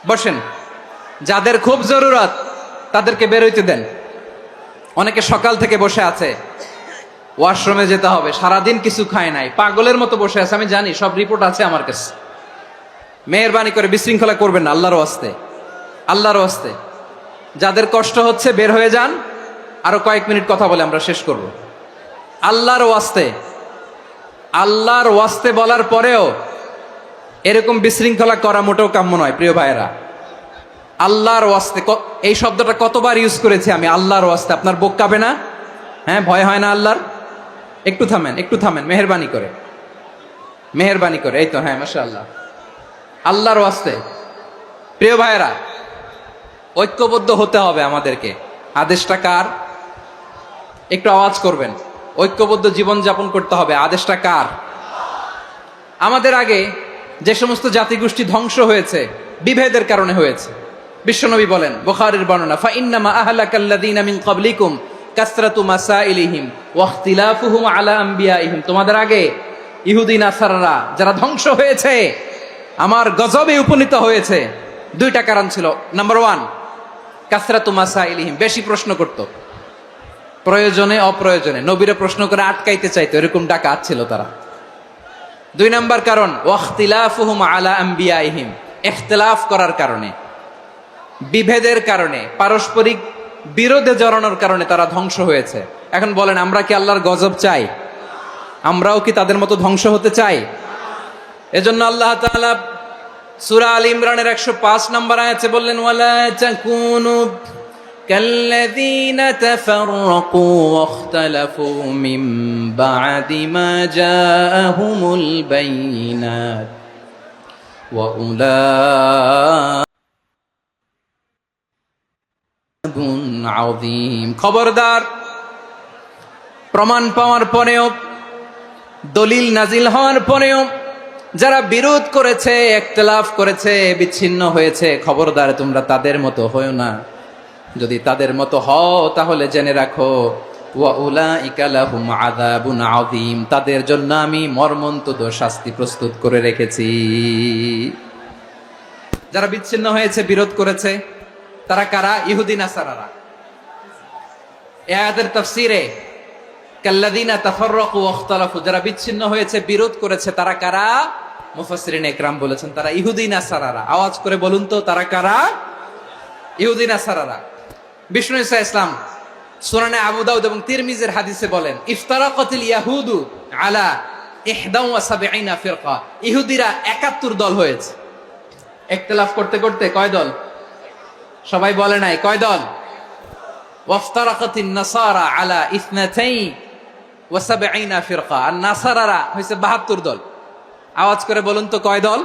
বসেন। যাদের খুব জরুরত তাদেরকে বের হইতে দেন। অনেকে সকাল থেকে বসে আছে, ওয়াশরুমে যেতে হবে, সারাদিন কিছু খায় নাই, পাগলের মতো বসে আছে। আমি জানি, সব রিপোর্ট আছে আমার কাছে। মেহেরবানি করে বিশৃঙ্খলা করবেন না, আল্লাহর ওয়াস্তে, আল্লাহর ওয়াস্তে। যাদের কষ্ট হচ্ছে বের হয়ে যান। আরো কয়েক মিনিট কথা বলে আমরা শেষ করব। আল্লাহর ওয়াস্তে, আল্লাহর ওয়াস্তে বলার পরেও এরকম বিশৃঙ্খলা করা মোটেও কাম্য নয় প্রিয় ভাইয়েরা। আল্লাহর ওয়াস্তে, এই শব্দটা কতবার ইউজ করেছি আমি, আল্লাহর ওয়াস্তে। আপনার বুক কাঁপে না? হ্যাঁ, ভয় হয় না আল্লাহর? একটু থামেন, একটু থামেন, মেহেরবানি করে, মেহেরবানি করে। এই তো, হ্যাঁ, মাশাআল্লাহ। আল্লাহর ওয়াস্তে প্রিয় ভাইয়েরা, ঐক্যবদ্ধ হতে হবে আমাদেরকে। আদেশটা কার? একটু আওয়াজ করবেন। ঐক্যবদ্ধ জীবন যাপন করতে হবে। আদেশটা কার? আমাদের আগে যে সমস্ত জাতিগোষ্ঠী ধ্বংস হয়েছে বিভেদের কারণে হয়েছে। বিশ্বনবী বলেন, বুখারীর বর্ণনা, ফা ইন্নামা আহলাকাল্লাযীনা মিন ক্বাবলিকুম কাসরাতু মাসাইলিহিম ওয়া ইখতিলাফুহুম আলা আমবিয়াইহিম। তোমাদের আগে ইহুদি নাসারারা যারা ধ্বংস হয়েছে, আমার গজবে উপনীত হয়েছে, দুইটা কারণ ছিল। নাম্বার 1, কাসরাতু মাসাইলিহিম, বেশি প্রশ্ন করত, প্রয়োজনে অপ্রয়োজনে নবীরে প্রশ্ন করে আটকাইতে চাইতো, এরকম ডাকাত ছিল তারা। 2 নাম্বার কারণ, ওয়াখতিলাফুহুম আলা আমবিয়াইহিম, ইখতিলাফ করার কারণে, বিভেদের কারণে, পারস্পরিক বিরোধে জড়ানোর কারণে তারা ধ্বংস হয়েছে। এখন বলেন, আমরা কি আল্লাহর গজব চাই? আমরাও কি তাদের মতো ধ্বংস হতে চাই? এজন্য আল্লাহ তাআলা সূরা আল ইমরানের 105 নম্বর আয়াতে বললেন, ওয়ালা তাকুনু কাল্লাযীনা তাফাররাকু ওয়াখতালাফু মিন বা'দি মা জাআহুমুল বাইয়িনাত ওয়া উলাইকা আযীম। খবরদার, প্রমাণ পাওয়ার পরেও, দলিল নাজিল হওয়ার পরেও যারা বিরোধ করেছে, ইখতিলাফ করেছে, বিচ্ছিন্ন হয়েছে, খবরদার তোমরা তাদের মতো হয়ো না। যদি তাদের মতো হও তাহলে জেনে রাখো, ওয়া উলাইকা লাহুম আযাবুন আযীম, তাদের জন্য আমি মর্মন্তুদ শাস্তি প্রস্তুত করে রেখেছি। যারা বিচ্ছিন্ন হয়েছে, বিরোধ করেছে, তারা কারা? ইহুদি নাসারারা। এই আয়াতের তাফসীরে কাল্লাযীনা তাফাররাকু ওয়াখতালাফু, যারা বিচ্ছিন্ন হয়েছে, বিরোধ করেছে, তারা কারা? মুফাসসিরিন ইকরাম বলেছেন তারা ইহুদি নাসারারা। আওয়াজ করে বলুন তো, তারা কারা? ইহুদি নাসারারা। বিষ্ণু ঈসা ইসলাম সুনানে আবু দাউদ এবং তিরমিজির হাদিসে বলেন, ইফতারাকাতিল ইয়াহুদু আলা 71 ফিরকা, ইহুদিরা 71 দল হয়েছে। ইখতিলাফ করতে করতে কয় দল? সবাই বলে নাই, কয় দল? ওয়াফতারাকাতিন নাসারা আলা 72 ফিরকা, আর নাসারারা হইছে 72 দল। আওয়াজ করে বলুন তো, কয় দল?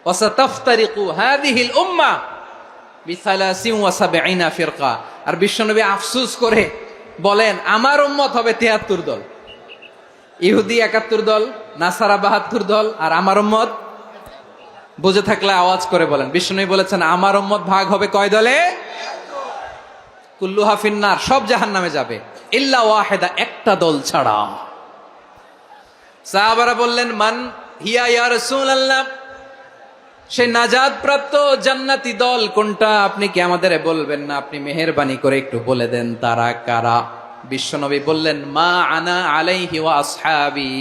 ওয়াসাতাফতারিকু হাযিহিল উম্মাহ বি73 ফিরকা। আর বিশ্বনবী আফসোস করে বলেন, আমার উম্মত হবে 73 দল। ইহুদি 71 দল, নাসারা 72 দল, আর আমার উম্মত, বুঝে থাকলে আওয়াজ করে বলেন। বিশ্বনবী বলেছেন, আমার উম্মত ভাগ হবে কয় দলে? কুল্লুহা ফিন্নার, সব জাহান্নামে যাবে, ইল্লা ওয়াহিদা, একটা দল ছাড়া। সাহাবারা বললেন, মান হিয়া ইয়া রাসূলুল্লাহ, সেই নাজাত প্রাপ্ত জান্নাতি দল কোনটা? আপনি কি আমাদের বলবেন না? আপনি মেহেরবানি করে একটু বলে দেন তারা কারা। বিশ্বনবী বললেন, মা আনা আলাইহি ওয়া আসহাবি,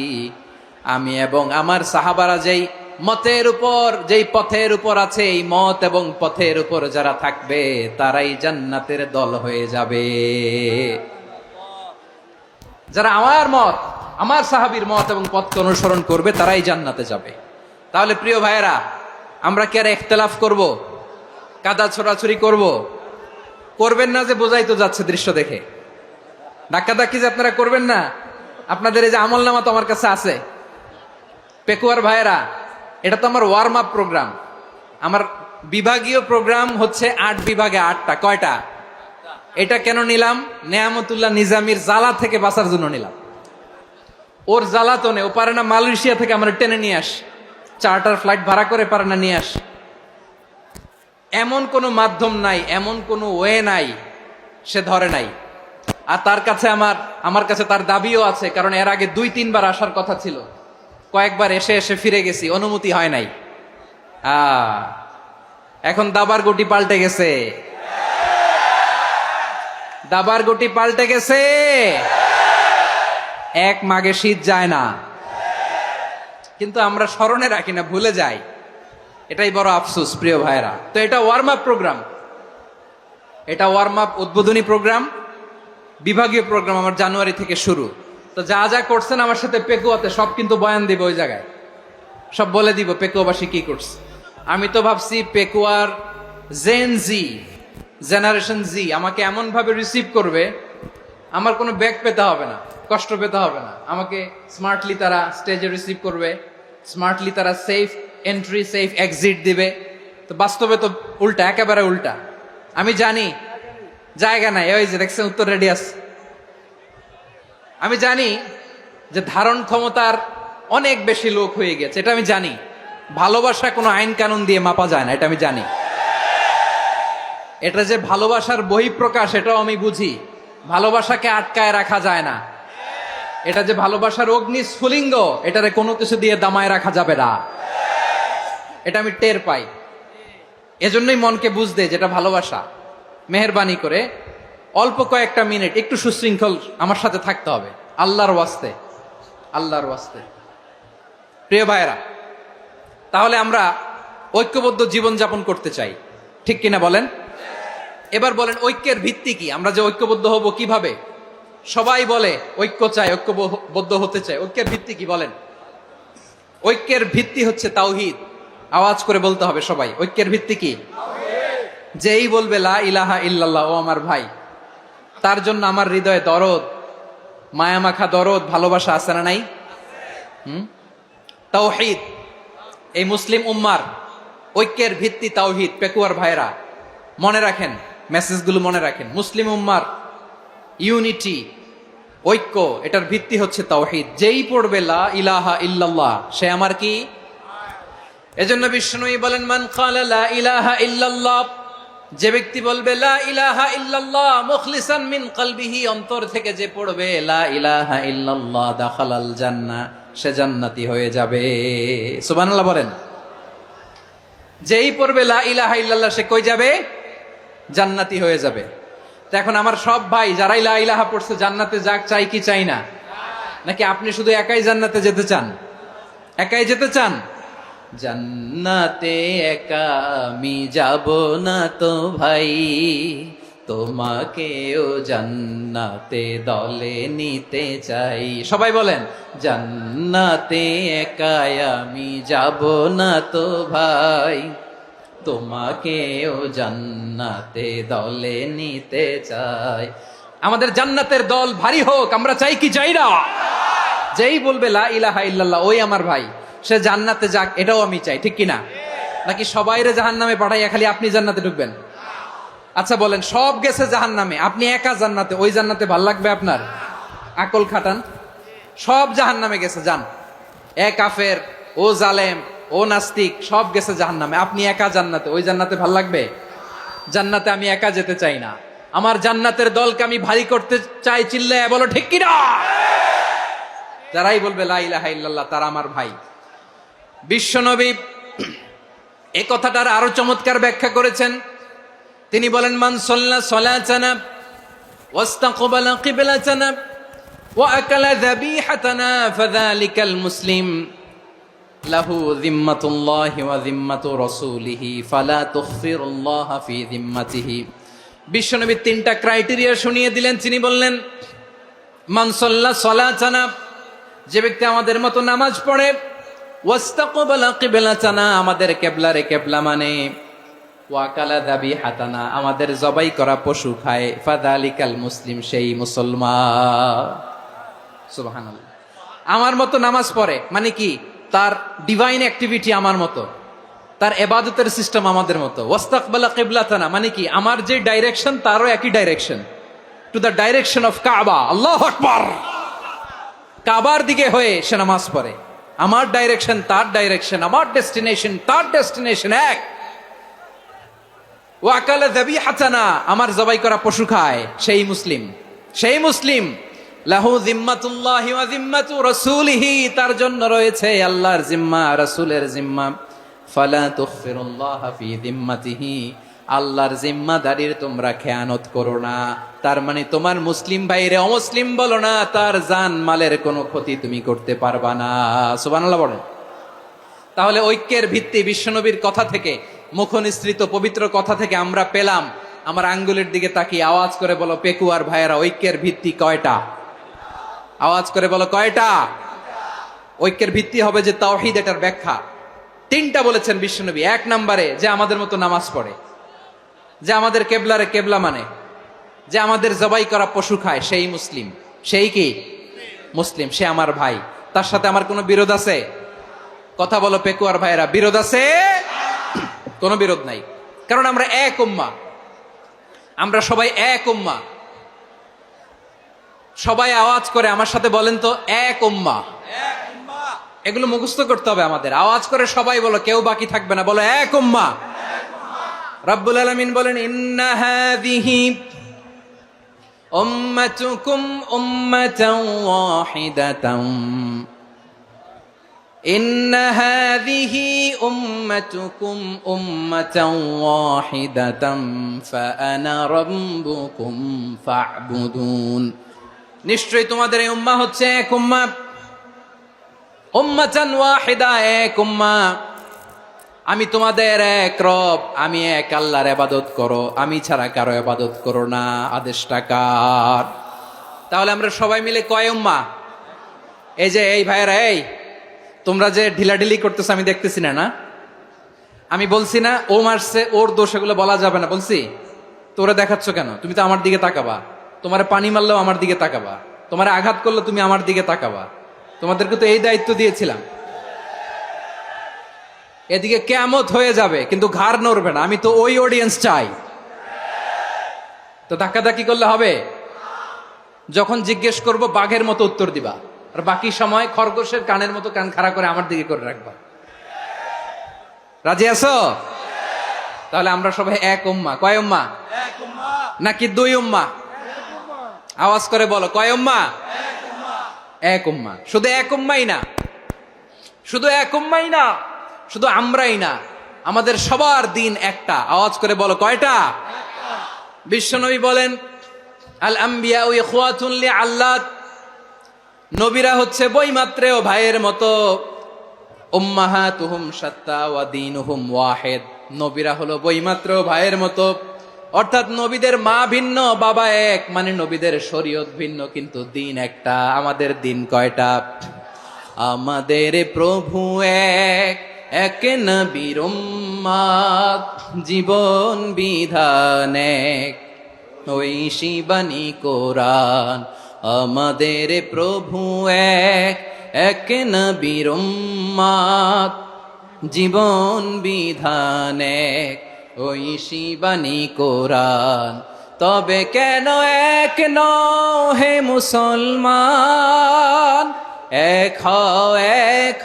আমি এবং আমার সাহাবারা যেই মতের উপর, যেই পথের উপর আছে, এই মত এবং পথের উপর যারা থাকবে তারাই জান্নাতের দল হয়ে যাবে। যারা আমার মত, আমার সাহাবীর মত এবং পথকে অনুসরণ করবে তারাই জান্নাতে যাবে। তাহলে প্রিয় ভাইয়েরা, আমরা কি আর ইখতিলাফ করব? কাদা ছোড়াছুরি করব? করবেন না যে বোঝাই তো যাচ্ছে দৃশ্য দেখে। ধাক্কাধাক্কি যে আপনারা করবেন না। আপনাদের এই যে আমলনামা তো আমার কাছে আছে। পেকুয়ার ভাইয়েরা, এটা তো আমার ওয়ার্ম আপ প্রোগ্রাম। আমার বিভাগীয় প্রোগ্রাম হচ্ছে 8 বিভাগে 8টা। কয়টা? এটা কেন নিলাম? নেয়ামতুল্লাহ নিজামীর জ্বালা থেকে বাঁচার জন্য নিলাম। ওর জ্বালাতনে ও পারে না মালয়েশিয়া থেকে আমরা টেনে নিয়ে আস, চার্টার ফ্লাইট ভাড়া করে পারে না নিয়ে আস। এমন কোনো মাধ্যম নাই, এমন কোনো ওয়ে নাই সে ধরে নাই। আর তার কাছে আমার কাছে তার দাবিও আছে, কারণ এর আগে 2-3 বার আসার কথা ছিল। কয়েকবার এসে এসে ফিরে গেছি, অনুমতি হয় নাই। এখন দাবার গুটি পাল্টে গেছে, দাবার গুটি পাল্টে গেছে। এক মাঘে শীত যায় না, কিন্তু আমরা স্মরণে রাখি না, ভুলে যাই। এটাই বড় আফসোস প্রিয় ভাইরা। তো এটা ওয়ার্ম আপ প্রোগ্রাম, এটা ওয়ার্ম আপ উদ্বোধনী প্রোগ্রাম, বিভাগীয় প্রোগ্রাম আমার জানুয়ারি থেকে শুরু। তো যা যা করছেন আমার সাথে পেকুয়াতে সব কিন্তু বয়ান দিব, ওই জায়গায় সব বলে দিব পেকুয়াবাসী কি করছে। আমি তো ভাবছি পেকুয়ার জেন জি, জেনারেশন জি আমাকে এমন ভাবে রিসিভ করবে, আমার কোনো ব্যাক পেতে হবে না, কষ্ট পেতে হবে না। আমাকে স্মার্টলি তারা স্টেজে রিসিভ করবে, স্মার্টলি তারা সেফ এন্ট্রি সেফ এক্সিট দিবে। তো বাস্তবে তো উল্টা, একেবারে উল্টা। আমি জানি জায়গা নাই, ওই যে দেখছেন উত্তর রেডি আছে। আমি জানি যে ধারণ ক্ষমতার অনেক বেশি লোক হয়ে গেছে, এটা আমি জানি। ভালোবাসা কোনো আইন কানুন দিয়ে মাপা যায় না, এটা আমি জানি। এটা যে ভালোবাসার বহিঃপ্রকাশ এটাও আমি বুঝি। ভালোবাসাকে আটকায় রাখা যায় না। এটা যে ভালোবাসার অগ্নি স্ফুলিঙ্গ, এটারে কোনো কিছু দিয়ে দামায় রাখা যাবে না, এটা আমি টের পাই। এজন্যই মনকে বুঝতে যেটা ভালোবাসা। মেহেরবানি করে অল্প কয়েকটা মিনিট একটু সুশৃঙ্খল আমার সাথে থাকতে হবে, আল্লাহর ওয়াস্তে, আল্লাহর ওয়াস্তে। প্রিয় ভাইয়েরা, তাহলে আমরা ঐক্যবদ্ধ জীবন যাপন করতে চাই, ঠিক কিনা বলেন? এবার বলেন ঐক্যের ভিত্তি কি? আমরা যে ঐক্যবদ্ধ হব কিভাবে? সবাই বলে ঐক্য চাই, ঐক্যবদ্ধ হতে চাই। ঐক্যের ভিত্তি কি বলেন? ঐক্যের ভিত্তি হচ্ছে তাওহীদ। আওয়াজ করে বলতে হবে সবাই, ঐক্যের ভিত্তি কি? যেই বলবে লা ইলাহা ইল্লাল্লাহ, ও আমার ভাই, তার জন্য আমার হৃদয়ে দরদ, মায়ামাখা দরদ, ভালোবাসা আছে না নাই? তাওহীদ। এই মুসলিম উম্মার ঐক্যের ভিত্তি তাওহীদ। পেকুয়ার ভাইরা মনে রাখেন, মেসেজগুলো মনে রাখেন। মুসলিম উম্মার ইউনিটি, ঐক্য, এটার ভিত্তি হচ্ছে তাওহীদ। যেই পড়বে লা ইলাহা ইল্লাল্লাহ, সে আমার কি? এজন্য বিষ্ণুই বলেন মান ক্বালা লা ইলাহা ইল্লাল্লাহ, যে ব্যক্তি বলবে লা ইলাহা ইল্লাল্লাহ মুখলিসান মিন কলবিহি, অন্তর থেকে যে পড়বে লা ইলাহা ইল্লাল্লাহ, দাখালাল জান্নাহ, সে জান্নাতি হয়ে যাবে। সুবহানাল্লাহ বলেন। যেই পড়বে লা ইলাহা ইল্লাল্লাহ, সে কই যাবে? জান্নাতি হয়ে যাবে। তো এখন আমার সব ভাই যারাই লা ইলাহা পড়ছে জান্নাতে যাক, চাই কি চাই না? নাকি আপনি শুধু একাই জান্নাতে যেতে চান? একাই যেতে চান? জান্নাতে একা আমি যাব না তো ভাই, তোমাকেও জান্নাতে দলে নিতে চাই। সবাই বলেন জান্নাতে একা আমি যাব না তো ভাই, তোমাকেও জান্নাতে দলে নিতে চাই। আমাদের জান্নাতের দল ভারী হোক, আমরা চাই কি চাই না? যেই বলবে লা ইলাহা ইল্লাল্লাহ, ওই আমার ভাই, সে জান্নাতে যাক, এটাও আমি চাই, ঠিক কিনা? নাকি সবাইরে জাহান্নামে পাঠাইয়া খালি আপনি জান্নাতে ঢুকবেন? আচ্ছা বলেন, সব গেছে জাহান্নামে, আপনি একা জান্নাতে, ওই জান্নাতে ভাল লাগবে আপনার? আকল খাটান। সব জাহান্নামে গেছে, যান। এ কাফের, ও জালেম, ও নাস্তিক, সব গেছে জাহান্নামে, আপনি একা জান্নাতে, ওই জান্নাতে ভাল লাগবে? জান্নাতে আমি একা যেতে চাই না, আমার জান্নাতের দলকে আমি ভারী করতে চাই। চিল্লায় বলো ঠিক কিনা? যারাই বলবে লা ইলাহা ইল্লাল্লাহ, তারা আমার ভাই। বিশ্বনবী এই কথাটার আরো চমৎকার ব্যাখ্যা করেছেন। তিনি বলেন মান সাল্লা সালাতানা ওয়াস্তাকবালা কিবলাতানা ওয়া আকালা যাবিহাতানা ফাযালিকাল মুসলিম লাহু যিম্মাতুল্লাহি ওয়া যিম্মাতু রাসূলিহি ফালা তুখফিরুল্লাহা ফি যিম্মাতিহি। বিশ্বনবী তিনটা ক্রাইটেরিয়া শুনিয়ে দিলেন। তিনি বললেন মান সাল্লা সালাতানা, যে ব্যক্তি আমাদের মতো নামাজ পড়ে, ওয়াস্তাকবালা কিবলাতানা, আমাদের কিবলারে কিবলা মানে, ওয়া আকালা যাবিহাতানা, আমাদের জবাই করা পশু খায়, ফাযালিকাল মুসলিম, সেই মুসলমান। সুবহানাল্লাহ। আমার মতো নামাজ পড়ে মানে কি? তার ডিভাইন অ্যাক্টিভিটি আমার মতো, তার ইবাদতের সিস্টেম আমাদের মতো। ওয়াস্তাকবালা কিবলাতানা মানে কি? আমার যে ডাইরেকশন তারও একই direction, to the direction of কাবা। আল্লাহু আকবার। কাবার দিকে হয়ে সে নামাজ পড়ে। আমার ডাইরেকশন তার ডাইরেকশন, আমার ডেস্টিনেশন তার ডেস্টিনেশন এক। ওয়া আকালা যাবিহাতানা, আমার জবাই করা পশু খায়, সেই মুসলিম। সেই মুসলিম লাহু যিম্মাতুল্লাহি ওয়া যিম্মাতু রাসূলিহি, তার জন্য রয়েছে আল্লাহর জিম্মা, রাসূলের জিম্মা। ফালা তুখফিরুল্লাহ ফি যিম্মাতিহি, আল্লাহর জিম্মাদারির তোমরা খেয়ানত করো না। তার মানে তোমার মুসলিম ভাইরে অমুসলিম বলো না, তার জান মালের কোনো ক্ষতি তুমি করতে পারবা না। সুবহানাল্লাহ বলেন। তাহলে ঐক্যের ভিত্তি বিশ্বনবীর কথা থেকে, মুখনিসৃত পবিত্র কথা থেকে আমরা পেলাম। আমার আঙ্গুলের দিকে তাকিয়ে আওয়াজ করে বলো পেকুয়ার ভাইয়েরা, ঐক্যের ভিত্তি কয়টা? আওয়াজ করে বলো কয়টা? ঐক্যের ভিত্তি হবে যে তাওহীদ, এটার ব্যাখ্যা। তিনটা বলেছেন বিশ্বনবী। এক নম্বরে, যে আমাদের মতো নামাজ পড়ে, যে আমাদের কেবলারে কেবলা মানে, যে আমাদের জবাই করা পশু খায়, সেই মুসলিম। সেই কি মুসলিম? সে আমার ভাই। তার সাথে আমার কোনো বিরোধ আছে? কথা বলো পেকুয়ার ভাইয়েরা, বিরোধ আছে? কোনো বিরোধ নাই, কারণ আমরা এক উম্মাহ। আমরা সবাই এক উম্মাহ। সবাই আওয়াজ করে আমার সাথে বলেন তো, এক উম্মাহ। এগুলো মুখস্থ করতে হবে আমাদের। আওয়াজ করে সবাই বলো, কেউ বাকি থাকবে না, বলো এক উম্মাহ। রব্বুল আলামিন বলেন, ইন্না হাযিহি উম্মাতুকুম উম্মাতান ওয়াহিদাতান, ইন্না হাযিহি উম্মাতুকুম উম্মাতান ওয়াহিদাতান ফাআনা রাব্বুকুম ফা'বুদুন। নিশ্চয়ই তোমাদের এই উম্মাহ হচ্ছে এক উম্মাহ। উম্মাতান ওয়াহিদা, এক উম্মাহ। আমি তোমাদের এক রব, আমি এক আল্লাহর ইবাদত করো, আমি ছাড়া কারো ইবাদত করো না। আদেশটা কার? তাহলে আমরা সবাই মিলে কয় উম্মাহ? এই যে এই ভাইয়েরা, এই তোমরা যে ঢিলাঢিলি করতেছো আমি দেখতেছি না। আমি বলছি না ও মারছে, ওর দোষ, এগুলো বলা যাবে না বলছি? তোরা দেখাচ্ছ কেন? তুমি তো আমার দিকে তাকাবা। তোমার পানি মারলেও আমার দিকে তাকাবা, তোমার আঘাত করলে তুমি আমার দিকে তাকাবা। তোমাদেরকে তো এই দায়িত্ব দিয়েছিলাম। এদিকে কিয়ামত হয়ে যাবে কিন্তু ঘাড় নড়বে না। আমি তো ওই অডিয়েন্স চাই। তো ধাক্কাধাক্কি করলে হবে? যখন জিজ্ঞেস করব বাঘের মতো উত্তর দিবা, আর বাকি সময় খরগোশের কানের মতো কান খাড়া করে আমার দিকে করে রাখবা। রাজি আছো? তাহলে আমরা সবাই এক উম্মাহ। কয় উম্মাহ? নাকি দুই উম্মাহ? আওয়াজ করে বলো, কয় উম্মাহ? এক উম্মাহ। শুধু এক উম্মাই না, শুধু এক উম্মাই না, শুধু আমরাই না, আমাদের সবার দিন একটা। আওয়াজ করে বলো কয়টা? বিশ্বনবী বলেন, আল আম্বিয়া ইখওয়াতুন লিআল্লাত, নবীরা হচ্ছে বৈমাত্রেয় ভাইয়ের মতো। উম্মাহাতুহুম শাত্তা ওয়া দীনুহুম ওয়াহিদ, নবীরা হলো বৈমাত্রেয় ভাইয়ের মতো। অর্থাৎ নবীদের মা ভিন্ন, বাবা এক, মানে নবীদের শরীয়ত ভিন্ন, কিন্তু দিন একটা। আমাদের দিন কয়টা? আমাদের প্রভু এক, এক নবীর উম্মাত, জীবন বিধান এক, ঐশী বাণী কোরআন। আমাদের প্রভু এক, এক নবীর উম্মাত, জীবন বিধান এক, ঐশী বাণী কোরআন। তবে কেন এক নও হে মুসলমান? এক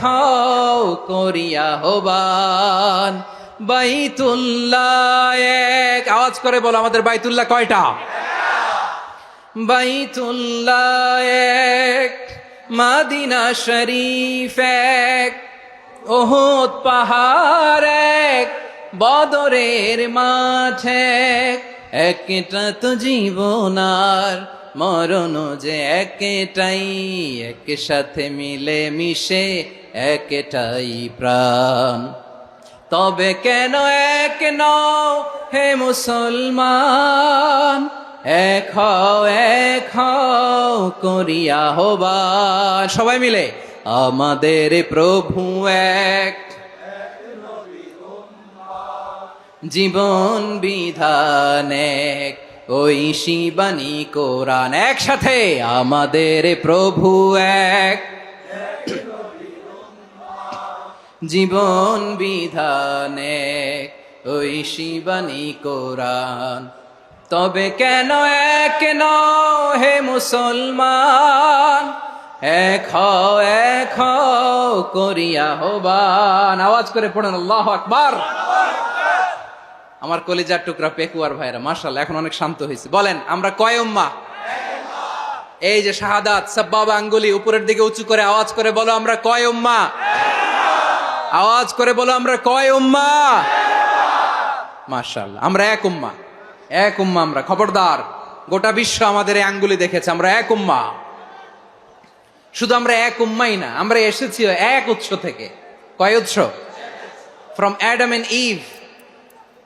হও করিয়া হবান। বাইতুল্লাহ এক। আওয়াজ করে বলো, আমাদের বাইতুল্লাহ কয়টা? বাইতুল্লাহ এক, মাদিনা শরীফ এক, উহুদ পাহাড় এক, বদরের মাঠ এক। একটা তো জীবন আর মরণ যে একটাই, একসাথে মিলে মিশে একটাই প্রাণ। তবে কেন এক নও হে মুসলমান? এক হও করিয়া হবান। সবাই মিলে, আমাদের প্রভু এক, জীবন বিধান এক, ঐশী বাণী কোরআন। একসাথে, আমাদের প্রভু এক, জীবন বিধান এক, ঐশী বাণী কোরআন। তবে কেন এক নও হে মুসলমান? এক হও করিয়া হবান। আওয়াজ করে পড়েন আল্লাহু আকবার। আমার কলিজার টুকরা পেকুয়ার ভাইরা, মাশাআল্লাহ এখন অনেক শান্ত হয়েছে। বলেন, আমরা কয় উম্মাহ? এই যে শাহাদাত, সাব্বাবা আঙ্গুলি উপরের দিকে উঁচু করে আওয়াজ করে বলো, আমরা কয় উম্মাহ? আওয়াজ করে বলো আমরা কয় উম্মাহ? মাশাআল্লাহ, আমরা এক উম্মাহ। এক উম্মাহ আমরা, খবরদার, গোটা বিশ্ব আমাদের এই আঙ্গুলি দেখেছে, আমরা এক উম্মাহ। শুধু আমরা এক উম্মাই না, আমরা এসেছি এক উৎস থেকে। কয় উৎস? ফ্রম অ্যাডাম এন্ড ইভ,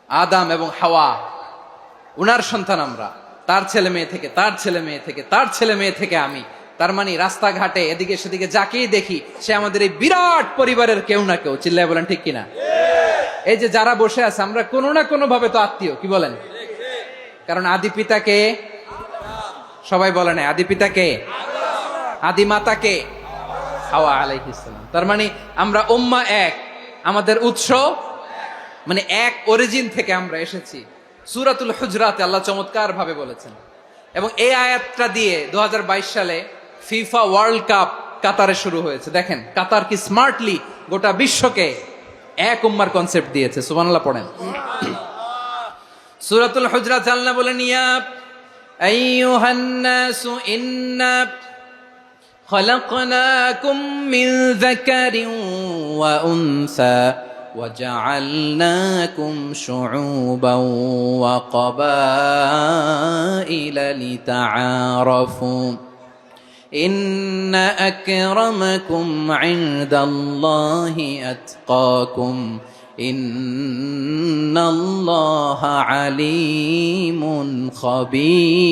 আদাম এবং হাওয়া, উনার সন্তান আমরা। তার ছেলে মেয়ে থেকে, তার ছেলে মেয়ে থেকে, তার ছেলে মেয়ে থেকে আমি। তার মানে রাস্তাঘাটে এদিকে সেদিকে যাকেই দেখি সে আমাদের এই বিরাট পরিবারের কেউ না কেউ। চিল্লায় বলেন ঠিক কিনা? এই যে যারা বসে আছে, আমরা কোনো না কোনো ভাবে তো আত্মীয়, কি বলেন? কারণ আদি পিতাকে, সবাই বলে না, আদি পিতাকে, আদি মাতাকে, হাওয়া আলাইহিস সালাম। তার মানে আমরা উম্মাহ এক, আমাদের উৎস মানে এক অরিজিন থেকে আমরা এসেছি। সূরাতুল হুজরাতে আল্লাহ চমৎকার ভাবে বলেছেন। এবং এই আয়াতটা দিয়ে 2022 সালে ফিফা ওয়ার্ল্ড কাপ কাতারে শুরু হয়েছে। দেখেন কাতার কি স্মার্টলি গোটা বিশ্বকে এক উম্মার কনসেপ্ট দিয়েছে। সুবহানাল্লাহ পড়েন। সূরাতুল হুজরাত আল্লাহ বলেন, ইয়া আইয়ুহান নাসু ইন্না খলাকনাকুম মিন যাকারিন ওয়া উনসা وجعلناكم شعوبا وقبائل لتعارفوا إن أكرمكم عند الله أتقاكم إن الله عليم خبير